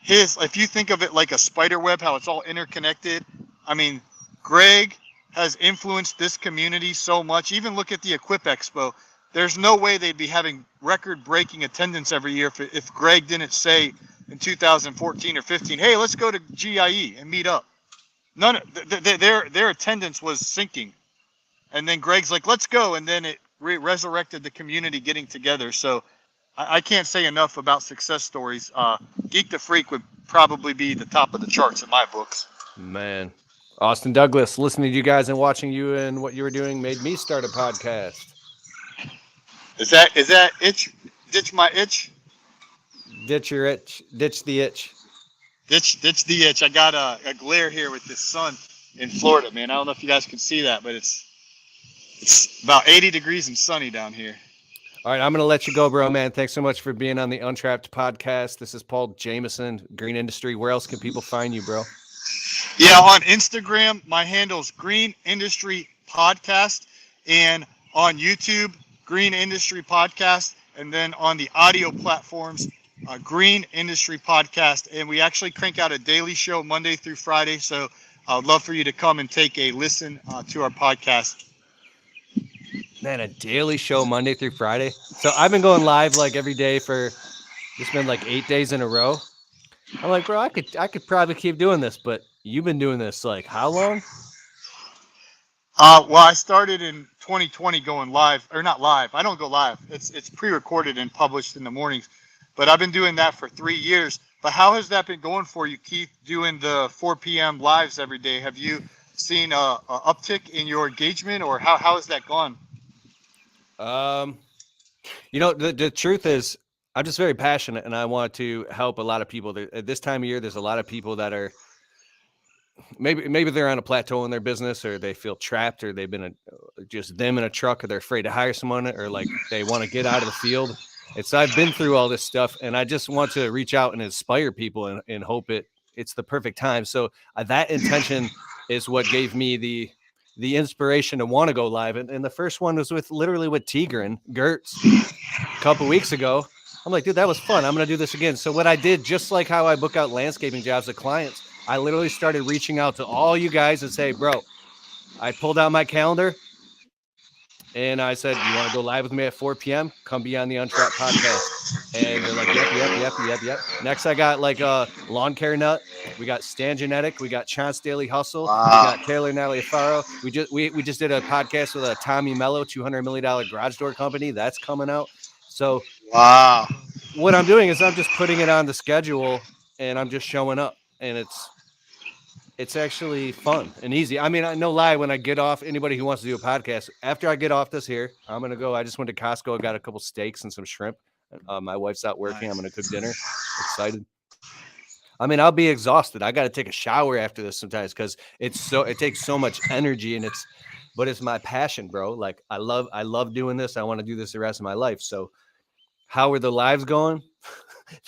if you think of it like a spider web, how it's all interconnected, I mean, Greg has influenced this community so much. Even look at the Equip Expo. There's no way they'd be having record-breaking attendance every year if Greg didn't say in 2014 or 15, hey, let's go to GIE and meet up. Their attendance was sinking. And then Greg's like, let's go. And then it resurrected the community getting together. So I can't say enough about success stories. Geek the Freak would probably be the top of the charts in my books. Man. Austin Douglas, listening to you guys and watching you and what you were doing made me start a podcast. Is that itch? Ditch my itch? Ditch your itch. Ditch the itch. Ditch the itch. I got a glare here with this sun in Florida, man. I don't know if you guys can see that, but it's about 80 degrees and sunny down here. All right, I'm going to let you go, bro, man. Thanks so much for being on the Untrapped podcast. This is Paul Jamison, Green Industry. Where else can people find you, bro? Yeah, on Instagram, my handle's Green Industry Podcast, and on YouTube, Green Industry Podcast, and then on the audio platforms, Green Industry Podcast. And we actually crank out a daily show Monday through Friday, so I would love for you to come and take a listen to our podcast. Man, a daily show Monday through Friday. So I've been going live like every day for it's been like 8 days in a row. I'm like, bro, I could probably keep doing this, but you've been doing this like how long? Well, I started in 2020 going live, or not live. I don't go live. It's pre-recorded and published in the mornings, but I've been doing that for 3 years. But how has that been going for you, Keith, doing the 4 p.m. lives every day? Have you seen a uptick in your engagement, or how has that gone? You know, the truth is I'm just very passionate and I want to help a lot of people. At this time of year, there's a lot of people that are maybe they're on a plateau in their business, or they feel trapped, or they've been just them in a truck, or they're afraid to hire someone, or like they want to get out of the field. I've been through all this stuff, and I just want to reach out and inspire people and hope it's the perfect time. So that intention is what gave me the inspiration to want to go live. And the first one was literally with Tigran Gertz a couple weeks ago. I'm like, dude, that was fun. I'm going to do this again. So what I did, just like how I book out landscaping jobs to clients, I literally started reaching out to all you guys and say, bro, I pulled out my calendar and I said, you want to go live with me at 4 p.m.? Come be on the Untrapped podcast. And they're like, yep. Next, I got like a Lawn Care Nut. We got Stan Genetic. We got Chance Daily Hustle. Wow. We got Taylor Naliafaro. We just did a podcast with a Tommy Mello, $200 million garage door company. That's coming out. So wow, what I'm doing is I'm just putting it on the schedule and I'm just showing up, and it's actually fun and easy. I mean, no lie, when I get off, anybody who wants to do a podcast, after I get off this here, I'm going to go. I just went to Costco, got a couple steaks and some shrimp. My wife's out working. I'm going to cook dinner. Excited. I mean, I'll be exhausted. I got to take a shower after this sometimes because it takes so much energy, and but it's my passion, bro. Like I love doing this. I want to do this the rest of my life. So how are the lives going?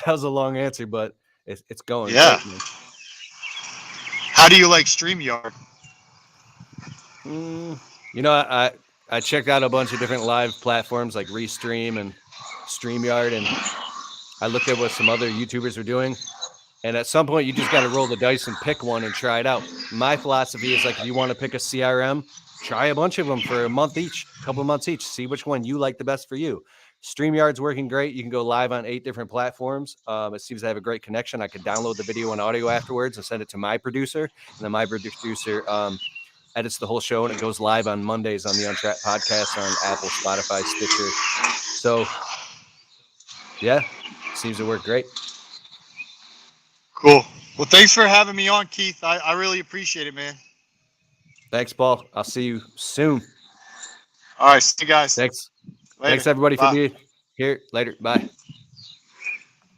That was a long answer, but it's going. Yeah. Great, man. How do you like StreamYard? You know, I checked out a bunch of different live platforms like Restream and StreamYard, and I looked at what some other YouTubers were doing. And at some point, you just got to roll the dice and pick one and try it out. My philosophy is like, if you want to pick a CRM, try a bunch of them for a month each, a couple of months each. See which one you like the best for you. StreamYard's working great. You can go live on 8 different platforms. It seems to have a great connection. I could download the video and audio afterwards and send it to my producer. And then my producer edits the whole show, and it goes live on Mondays on the Untrapped podcast on Apple, Spotify, Stitcher. So, yeah, seems to work great. Cool. Well, thanks for having me on, Keith. I really appreciate it, man. Thanks, Paul. I'll see you soon. All right. See you guys. Thanks. Later. Thanks, everybody, Bye. for being here. Later. Bye.